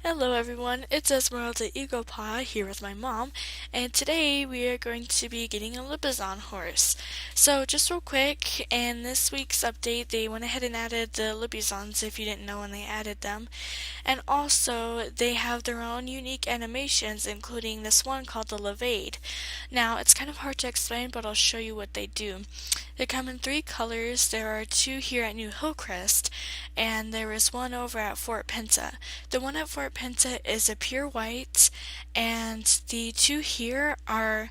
Hello everyone, it's Esmeralda Eaglepaw here with my mom, and today we are going to be getting a Lippizan horse. So just real quick, in this week's update they went ahead and added the Lippizans if you didn't know when they added them. And also they have their own unique animations, including this one called the Levade. Now it's kind of hard to explain, but I'll show you what they do. They come in three colors. There are two here at New Hillcrest, and there is one over at Fort Pinta. The one at Fort Pinta is a pure white, and the two here are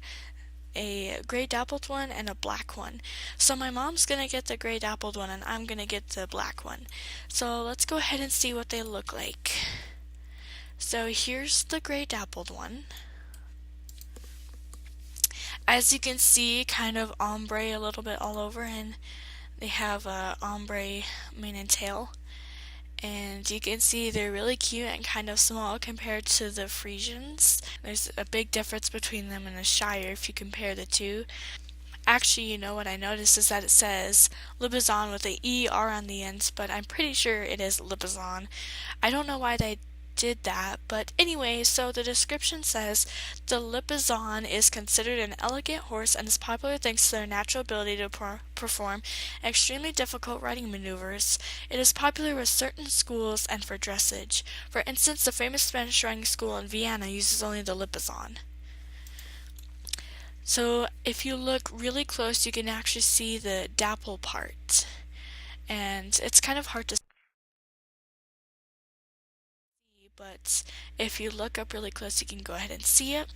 a gray dappled one and a black one. So my mom's gonna get the gray dappled one and I'm gonna get the black one. So let's go ahead and see what they look like. So here's the gray dappled one. As you can see, kind of ombre a little bit all over, and they have a ombre mane and tail. And you can see they're really cute and kind of small compared to the Frisians. There's a big difference between them and the Shire if you compare the two. Actually, you know what I noticed is that it says Lippizan with a ER on the end, but I'm pretty sure it is Lippizan. I don't know why they did that, but anyway, so the description says the Lippizan is considered an elegant horse and is popular thanks to their natural ability to perform extremely difficult riding maneuvers. It is popular with certain schools and for dressage. For instance, the famous Spanish riding school in Vienna uses only the Lippizan. So if you look really close, you can actually see the dapple part, and it's kind of hard to see, but if you look up really close, you can go ahead and see it.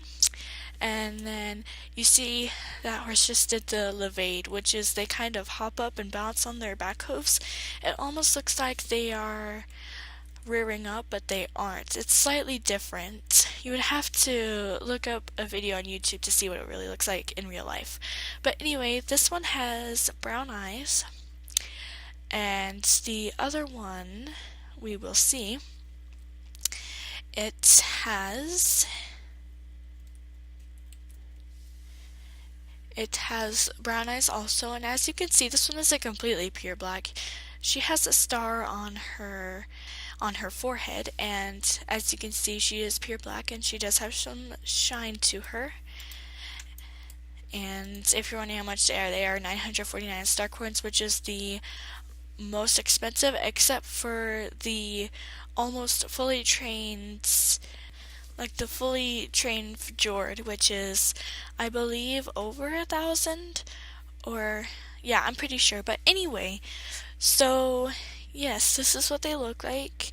And then you see that horse just did the levade, which is they kind of hop up and bounce on their back hooves. It almost looks like they are rearing up, but they aren't. It's slightly different. You would have to look up a video on YouTube to see what it really looks like in real life. But anyway, this one has brown eyes, and the other one we will see. It has brown eyes also, and as you can see, this one is a completely pure black. She has a star on her forehead, and as you can see, she is pure black and she does have some shine to her. And if you're wondering how much they are 949 star coins, which is the most expensive, except for the almost fully trained, like the fully trained Fjord, which is, I believe, over 1,000, or yeah, I'm pretty sure. But anyway, so yes, this is what they look like.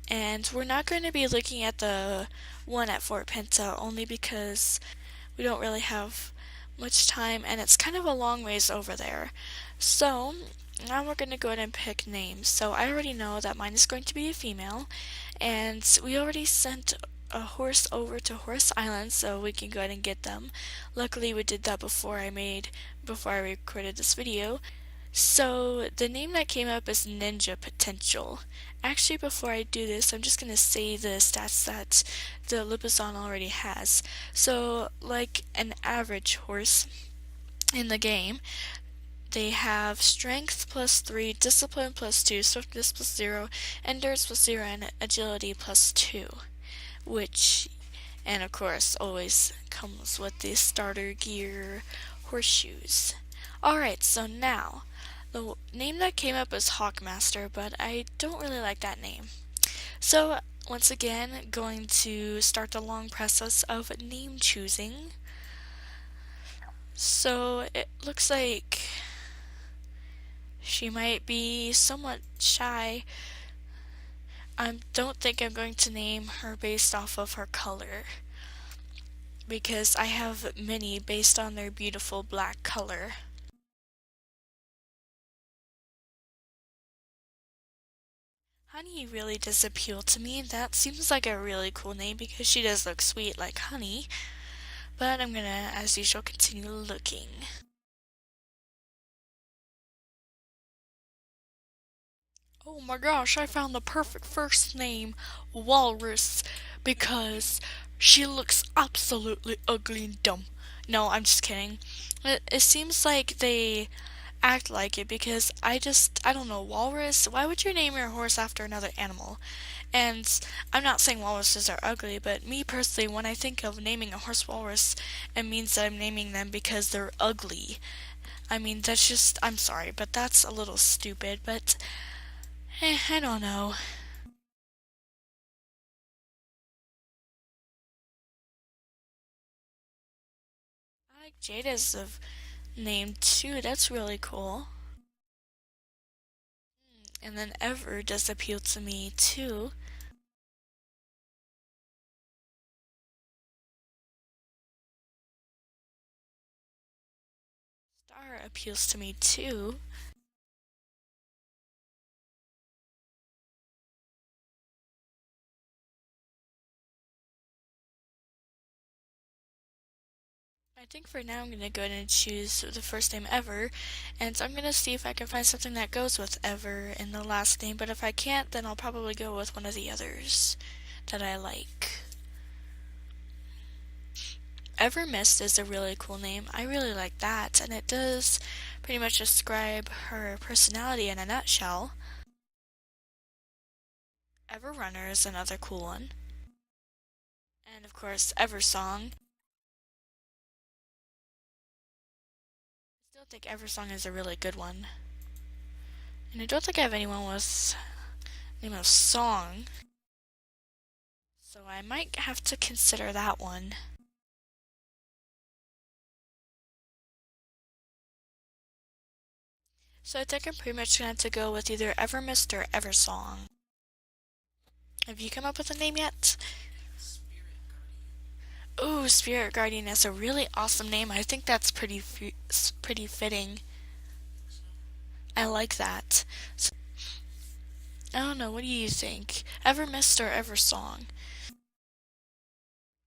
And we're not going to be looking at the one at Fort Pinta only because we don't really have much time and it's kind of a long ways over there. So now we're going to go ahead and pick names. So I already know that mine is going to be a female, and we already sent a horse over to Horse Island so we can go ahead and get them. Luckily we did that before I recorded this video. So the name that came up is Ninja Potential. Actually, before I do this, I'm just going to say the stats that the Lippizan already has. So, like an average horse in the game, they have strength +3, discipline +2, swiftness +0, endurance +0, and agility +2. Which, and of course, always comes with the starter gear horseshoes. Alright, so now, the name that came up is Hawkmaster, but I don't really like that name. So, once again, going to start the long process of name choosing. So, it looks like she might be somewhat shy. I don't think I'm going to name her based off of her color, because I have many based on their beautiful black color. Honey really does appeal to me. That seems like a really cool name because she does look sweet like Honey. But I'm gonna, as usual, continue looking. Oh my gosh, I found the perfect first name, Walrus, because she looks absolutely ugly and dumb. No, I'm just kidding. It seems like they act like it because I don't know, walrus, why would you name your horse after another animal? And I'm not saying walruses are ugly, but me personally, when I think of naming a horse walrus, it means that I'm naming them because they're ugly. I mean, that's just, I'm sorry, but that's a little stupid, but I don't know. I like Jada's name too, that's really cool. And then Ever does appeal to me too. Star appeals to me too. I think for now I'm gonna go ahead and choose the first name Ever, and I'm gonna see if I can find something that goes with Ever in the last name, but if I can't, then I'll probably go with one of the others that I like. Ever Mist is a really cool name. I really like that, and it does pretty much describe her personality in a nutshell. Ever Runner is another cool one. And of course, Ever Song. I still think Ever Song is a really good one. And I don't think I have anyone with the name of Song, so I might have to consider that one. So I think I'm pretty much gonna have to go with either Evermist or Eversong. Have you come up with a name yet? Ooh, Spirit Guardian is a really awesome name. I think that's pretty fitting. I like that. So, I don't know, what do you think? Evermist or Eversong?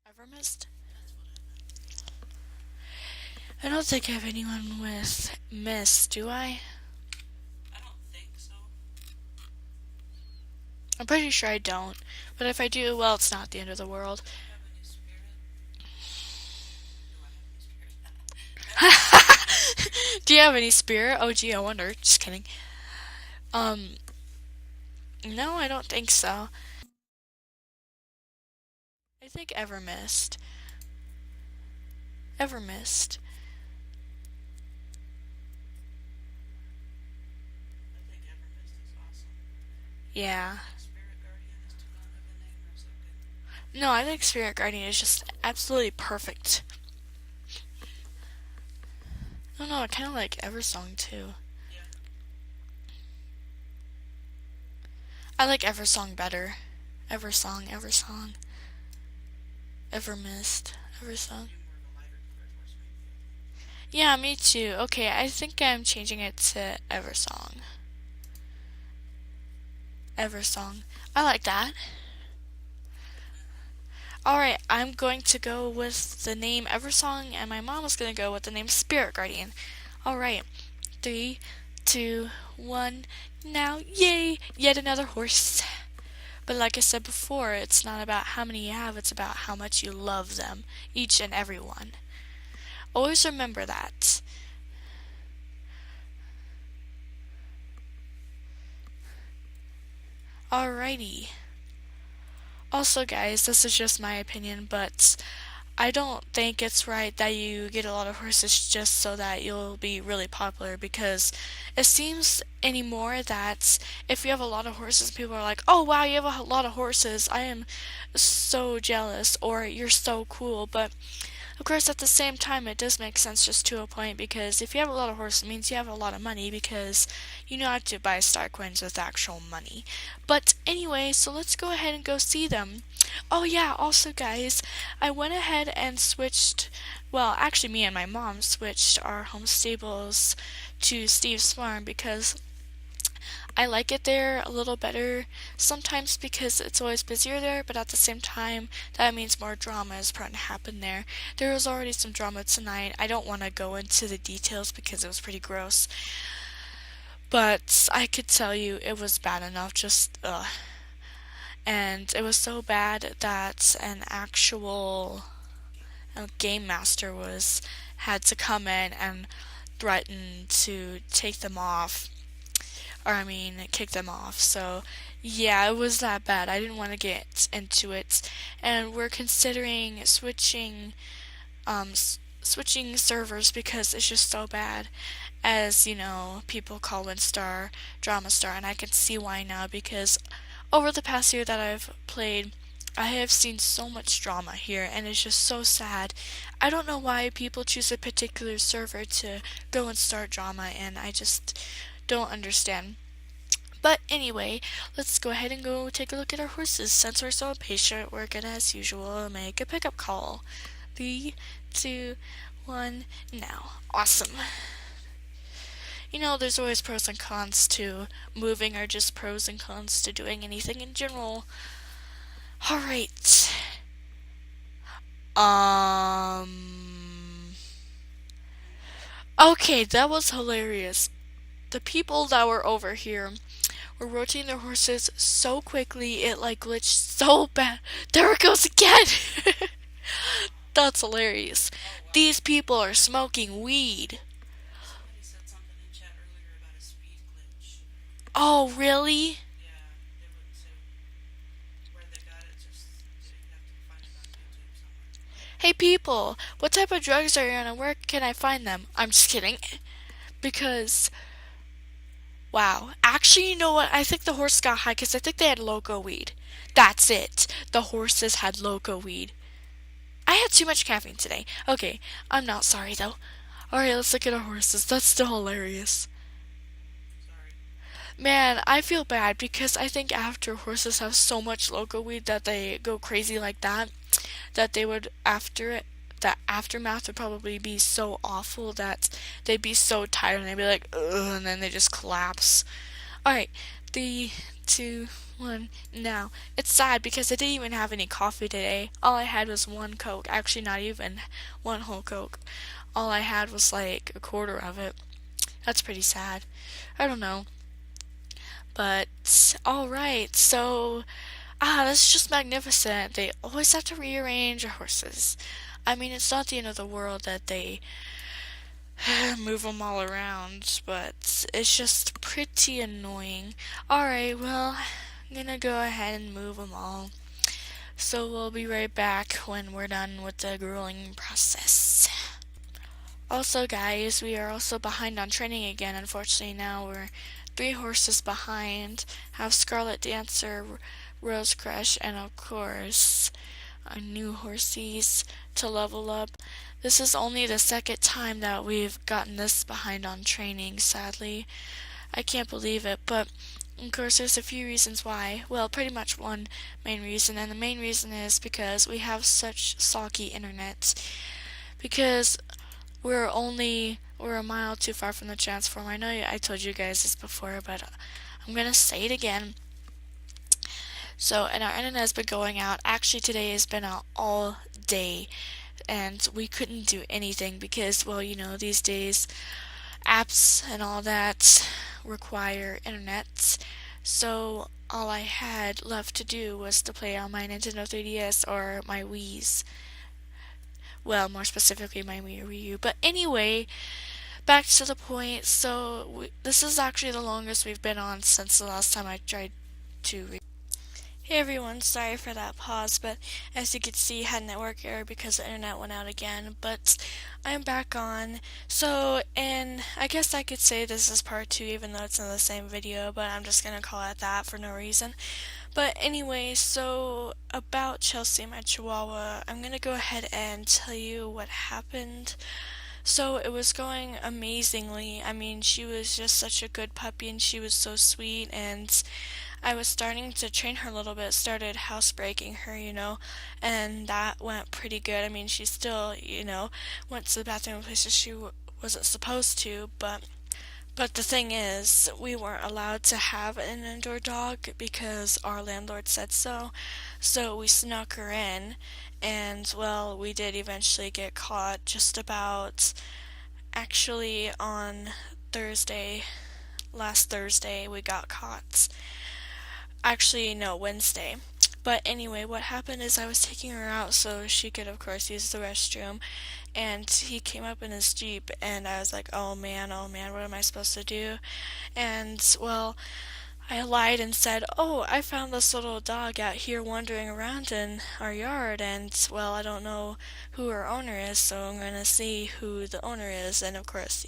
Evermist? I don't think I have anyone with Mist, do I? I'm pretty sure I don't. But if I do, well, it's not the end of the world. Do you have any spirit? Oh, gee, I wonder. Just kidding. Um, no, I don't think so. I think Evermist. Evermist. Yeah. No, I think Spirit Guardian is just absolutely perfect. I don't know, I kind of like Eversong too. I like Eversong better. Eversong, Eversong. Evermist, Eversong. Yeah, me too. Okay, I think I'm changing it to Eversong. Eversong. I like that. Alright, I'm going to go with the name Eversong, and my mom is going to go with the name Spirit Guardian. Alright, 3, 2, 1, now, yay! Yet another horse. But like I said before, it's not about how many you have, it's about how much you love them, each and every one. Always remember that. Alrighty. Also, guys, this is just my opinion, but I don't think it's right that you get a lot of horses just so that you'll be really popular, because it seems anymore that if you have a lot of horses, people are like, oh wow, you have a lot of horses, I am so jealous, or you're so cool, but of course, at the same time, it does make sense just to a point, because if you have a lot of horses, it means you have a lot of money, because you know how to buy star coins with actual money. But anyway, so let's go ahead and go see them. Oh yeah, also guys, I went ahead and switched, well, actually me and my mom switched our home stables to Steve's farm because I like it there a little better sometimes because it's always busier there, but at the same time, that means more drama is prone to happen there. There was already some drama tonight. I don't want to go into the details because it was pretty gross, but I could tell you it was bad enough, just ugh. And it was so bad that an actual game master was had to come in and threatened to take them off, or I mean, kick them off. So, yeah, it was that bad. I didn't want to get into it, and we're considering switching servers because it's just so bad. As you know, people call WinStar Drama Star, and I can see why now because over the past year that I've played, I have seen so much drama here, and it's just so sad. I don't know why people choose a particular server to go and start drama, and I just don't understand. But anyway, let's go ahead and go take a look at our horses. Since we're so impatient, we're gonna, as usual, make a pickup call. 3, 2, 1, now. Awesome. You know, there's always pros and cons to moving, or just pros and cons to doing anything in general. Alright. Okay, that was hilarious. The people that were over here were rotating their horses so quickly, it like glitched so bad. There it goes again! That's hilarious. These people are smoking weed. Oh, really? Hey people, what type of drugs are you on and where can I find them? I'm just kidding. Because, wow. Actually, you know what? I think the horse got high because I think they had loco weed. That's it. The horses had loco weed. I had too much caffeine today. Okay, I'm not sorry though. Alright, let's look at our horses. That's still hilarious. Man, I feel bad because I think after horses have so much loco weed that they go crazy like that, that they would after it, the aftermath would probably be so awful that they'd be so tired and they'd be like, ugh, and then they just collapse. Alright, 3, 2, 1, now. It's sad because I didn't even have any coffee today. All I had was one Coke. Actually, not even one whole Coke. All I had was like a quarter of it. That's pretty sad. I don't know. But, alright, so, that's just magnificent. They always have to rearrange their horses. I mean, it's not the end of the world that they move them all around, but it's just pretty annoying. Alright, well, I'm gonna go ahead and move them all. So we'll be right back when we're done with the grueling process. Also, guys, we are also behind on training again. Unfortunately, now we're 3 horses behind. Have Scarlet Dancer, Rose Crush, and of course, our new horsies to level up. This is only the second time that we've gotten this behind on training, sadly. I can't believe it, but of course there's a few reasons why. Well, pretty much one main reason, and the main reason is because we have such soggy internet. Because we're a mile too far from the transformer. I know I told you guys this before, but I'm gonna say it again. So, and our internet has been going out. Actually, today has been out all day, and we couldn't do anything because, well, you know, these days apps and all that require internet. So all I had left to do was to play on my Nintendo 3DS or my Wii's. Well, more specifically, my Wii U. But anyway, back to the point. So this is actually the longest we've been on since the last time I tried to. Hey everyone, sorry for that pause, but as you can see, had network error because the internet went out again. But I'm back on. So, and I guess I could say this is part 2, even though it's in the same video. But I'm just gonna call it that for no reason. But anyway, so about Chelsea, my Chihuahua, I'm gonna go ahead and tell you what happened. So it was going amazingly. I mean, she was just such a good puppy and she was so sweet, and I was starting to train her a little bit, started housebreaking her, you know, and that went pretty good. I mean, she still, you know, went to the bathroom in places she wasn't supposed to, but the thing is, we weren't allowed to have an indoor dog because our landlord said so. So we snuck her in, and well, we did eventually get caught just about actually on Thursday. Last Thursday, we got caught. Actually, no, Wednesday. But anyway, what happened is I was taking her out so she could, of course, use the restroom. and he came up in his Jeep, and I was like, oh man, what am I supposed to do? And, well, I lied and said, oh, I found this little dog out here wandering around in our yard, and, well, I don't know who her owner is, so I'm gonna see who the owner is. And of course,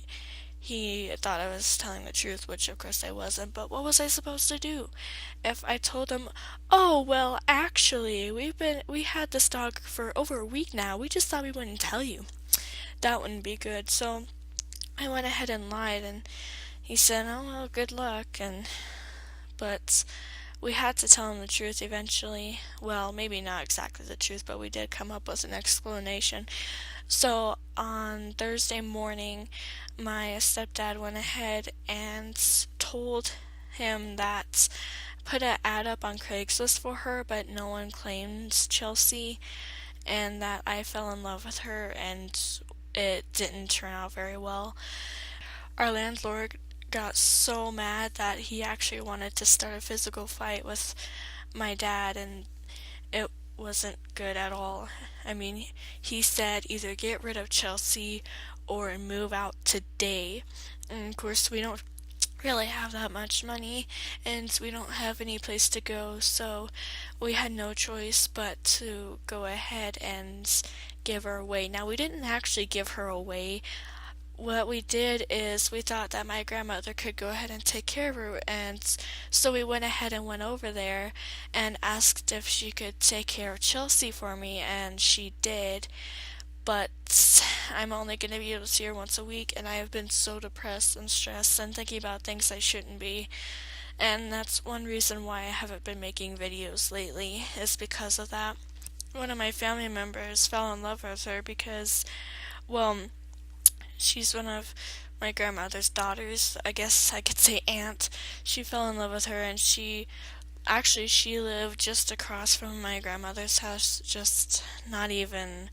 he thought I was telling the truth, which of course I wasn't, but what was I supposed to do? If I told him, oh, well, actually, we had this dog for over a week now, we just thought we wouldn't tell you. That wouldn't be good, so I went ahead and lied, and he said, oh, well, good luck, but we had to tell him the truth eventually. Well, maybe not exactly the truth, but we did come up with an explanation. So on Thursday morning, my stepdad went ahead and told him that put an ad up on Craigslist for her, but no one claimed Chelsea, and that I fell in love with her, and it didn't turn out very well. Our landlord got so mad that he actually wanted to start a physical fight with my dad, and it wasn't good at all. I mean, he said either get rid of Chelsea or move out today. And of course, we don't really have that much money, and we don't have any place to go, so we had no choice but to go ahead and give her away. Now, we didn't actually give her away. What we did is we thought that my grandmother could go ahead and take care of her, and so we went ahead and went over there and asked if she could take care of Chelsea for me, and she did. But I'm only going to be able to see her once a week, and I have been so depressed and stressed and thinking about things I shouldn't be. And that's one reason why I haven't been making videos lately, is because of that. One of my family members fell in love with her because, well, she's one of my grandmother's daughters. I guess I could say aunt. She fell in love with her, and she lived just across from my grandmother's house, just not even,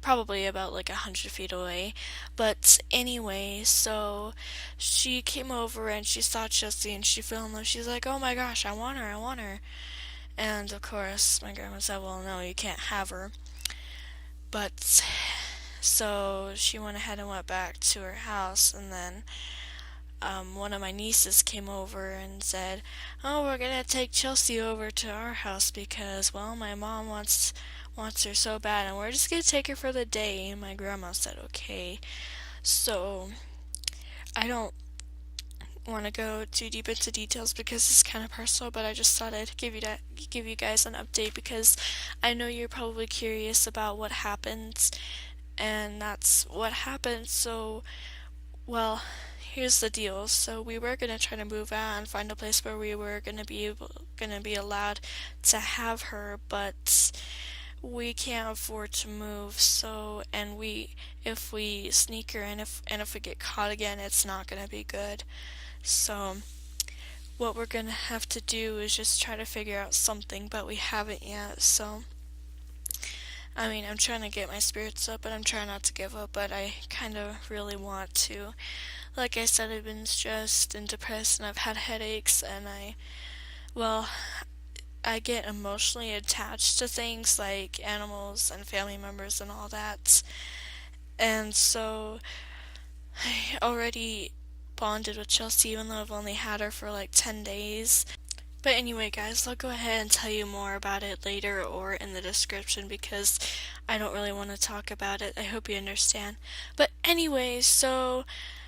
probably about like 100 feet away. But anyway, so she came over and she saw Chelsea and she fell in love. She's like, oh my gosh, I want her, I want her. And of course, my grandma said, well, no, you can't have her. But so she went ahead and went back to her house, and then one of my nieces came over and said, oh, we're gonna take Chelsea over to our house because, well, my mom wants her so bad, and we're just gonna take her for the day. And my grandma said, okay. So I don't want to go too deep into details because it's kind of personal, but I just thought I'd give you guys an update because I know you're probably curious about what happened, and that's what happened. So, well, here's the deal. So we were gonna try to move out and find a place where we were gonna be allowed to have her, but we can't afford to move. So, and if we sneak her in, if we get caught again, it's not gonna be good. So what we're gonna have to do is just try to figure out something, but we haven't yet. So I mean, I'm trying to get my spirits up, and I'm trying not to give up, but I kind of really want to. Like I said, I've been stressed and depressed, and I've had headaches, and well, I get emotionally attached to things like animals and family members and all that. And so I already bonded with Chelsea, even though I've only had her for like 10 days. But anyway, guys, I'll go ahead and tell you more about it later or in the description because I don't really want to talk about it. I hope you understand. But anyway, so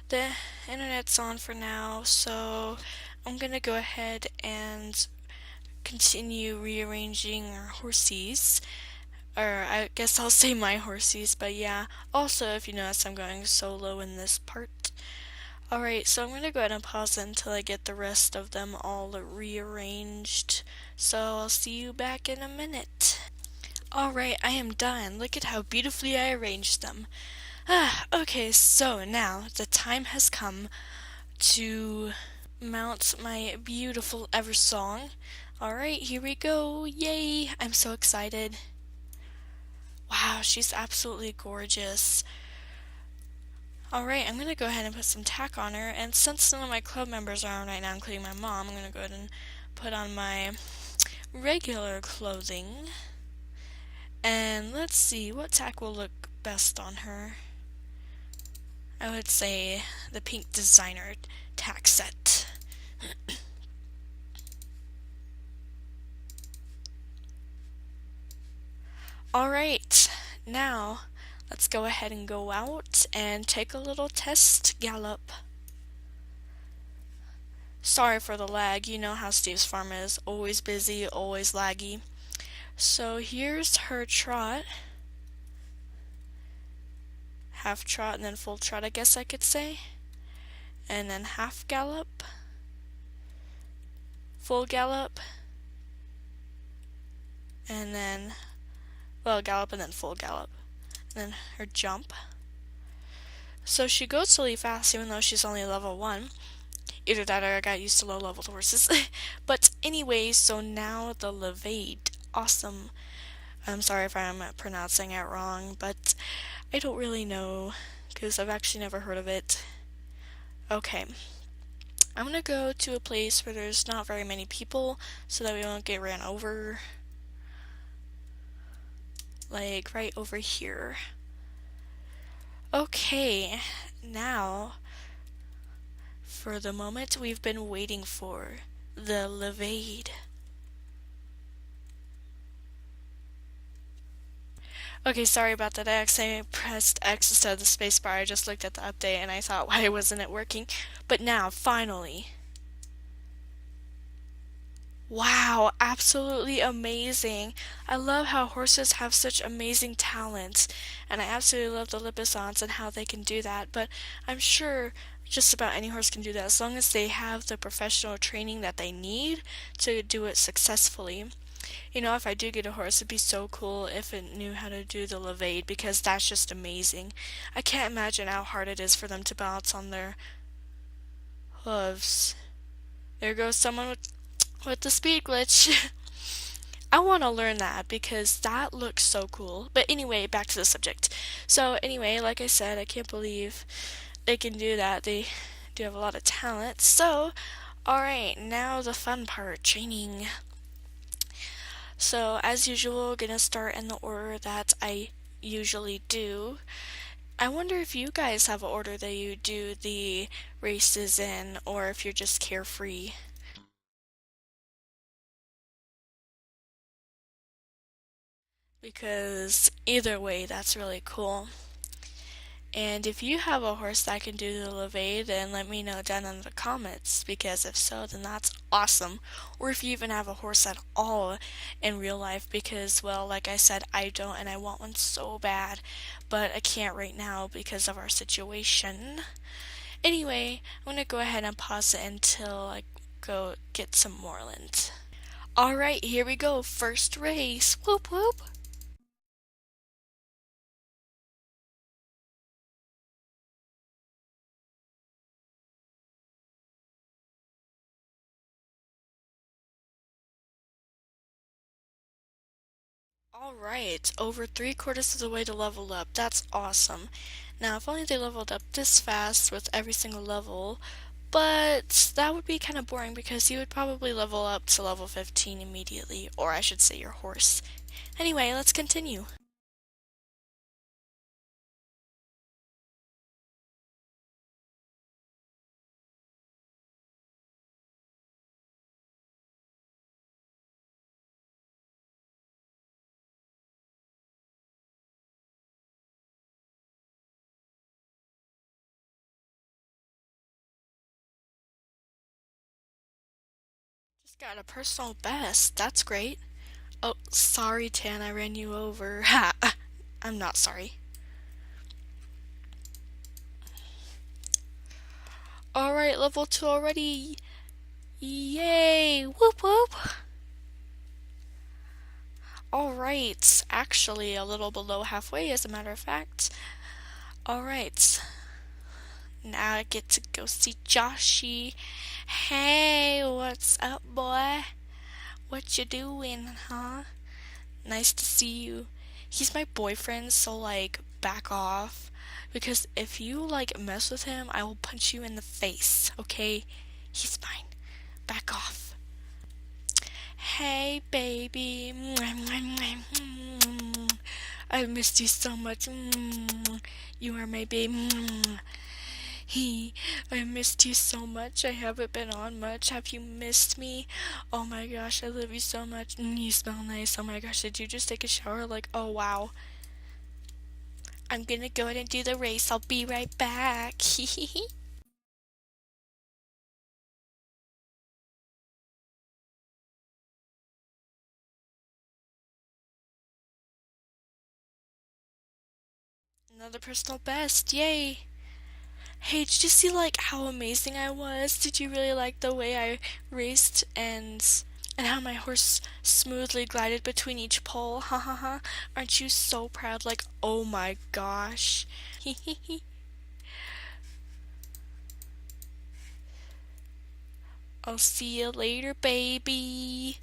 the internet's on for now, so I'm gonna go ahead and continue rearranging our horsies. Or I guess I'll say my horsies, but yeah. Also, if you notice, I'm going solo in this part. Alright, so I'm going to go ahead and pause it until I get the rest of them all rearranged. So I'll see you back in a minute. Alright, I am done. Look at how beautifully I arranged them. Okay, so now the time has come to mount my beautiful Eversong. Alright, here we go. Yay! I'm so excited. Wow, she's absolutely gorgeous. Alright, I'm going to go ahead and put some tack on her, and since none of my club members are on right now, including my mom, I'm going to go ahead and put on my regular clothing. And let's see, what tack will look best on her? I would say the pink designer tack set. Alright, now let's go ahead and go out and take a little test gallop. Sorry for the lag, you know how Steve's farm is. Always busy, always laggy. So here's her trot. Half trot and then full trot, I guess I could say. And then half gallop. Full gallop. And then, well, gallop and then full gallop. And then her jump. So she goes really fast even though she's only level 1. Either that or I got used to low level horses. But anyway, so now the levade. Awesome. I'm sorry if I'm pronouncing it wrong, but I don't really know because I've actually never heard of it. Okay. I'm gonna go to a place where there's not very many people so that we won't get ran over. Like right over here. Okay, now for the moment we've been waiting for, the levade. Okay, sorry about that. I accidentally pressed X instead of the spacebar. I just looked at the update and I thought, why wasn't it working? But now, finally. Wow, absolutely amazing. I love how horses have such amazing talents, and I absolutely love the Lippizans and how they can do that, but I'm sure just about any horse can do that as long as they have the professional training that they need to do it successfully. You know, if I do get a horse, it'd be so cool if it knew how to do the levade because that's just amazing. I can't imagine how hard it is for them to balance on their hooves. There goes someone with the speed glitch. I want to learn that because that looks so cool. But anyway, back to the subject. So anyway, like I said, I can't believe they can do that. They do have a lot of talent. So, alright, now the fun part, training. So as usual, gonna start in the order that I usually do. I wonder if you guys have an order that you do the races in, or if you're just carefree. Because either way, that's really cool. And if you have a horse that can do the levee, then let me know down in the comments, because if so, then that's awesome. Or if you even have a horse at all in real life, because, well, like I said, I don't, and I want one so bad, but I can't right now because of our situation. Anyway, I'm gonna go ahead and pause it until I go get some Moreland. Alright, here we go, first race, whoop whoop! Alright, over 3/4 of the way to level up. That's awesome. Now, if only they leveled up this fast with every single level, but that would be kind of boring because you would probably level up to level 15 immediately, or I should say your horse. Anyway, let's continue. Just got a personal best. That's great. Oh, sorry, Tan, I ran you over. Ha! I'm not sorry. Alright, level 2 already. Yay! Whoop whoop! Alright, actually a little below halfway as a matter of fact. Alright, now I get to go see Joshy. Hey, what's up, boy? What you doing, huh? Nice to see you. He's my boyfriend, so like, back off. Because if you like mess with him, I will punch you in the face, okay? He's mine. Back off. Hey, baby. I've missed you so much. You are my baby. He, I missed you so much. I haven't been on much. Have you missed me? Oh my gosh, I love you so much. You smell nice. Oh my gosh, did you just take a shower? Like, oh wow. I'm gonna go ahead and do the race. I'll be right back. Another personal best. Yay. Hey, did you see like how amazing I was? Did you really like the way I raced and how my horse smoothly glided between each pole? Ha ha ha. Aren't you so proud? Like, oh my gosh. I'll see you later, baby.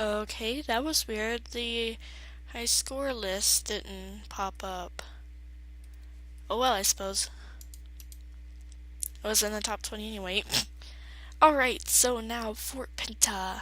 Okay, that was weird. The high score list didn't pop up. Oh well, I suppose. I was in the top 20 anyway. Alright, so now Fort Pinta.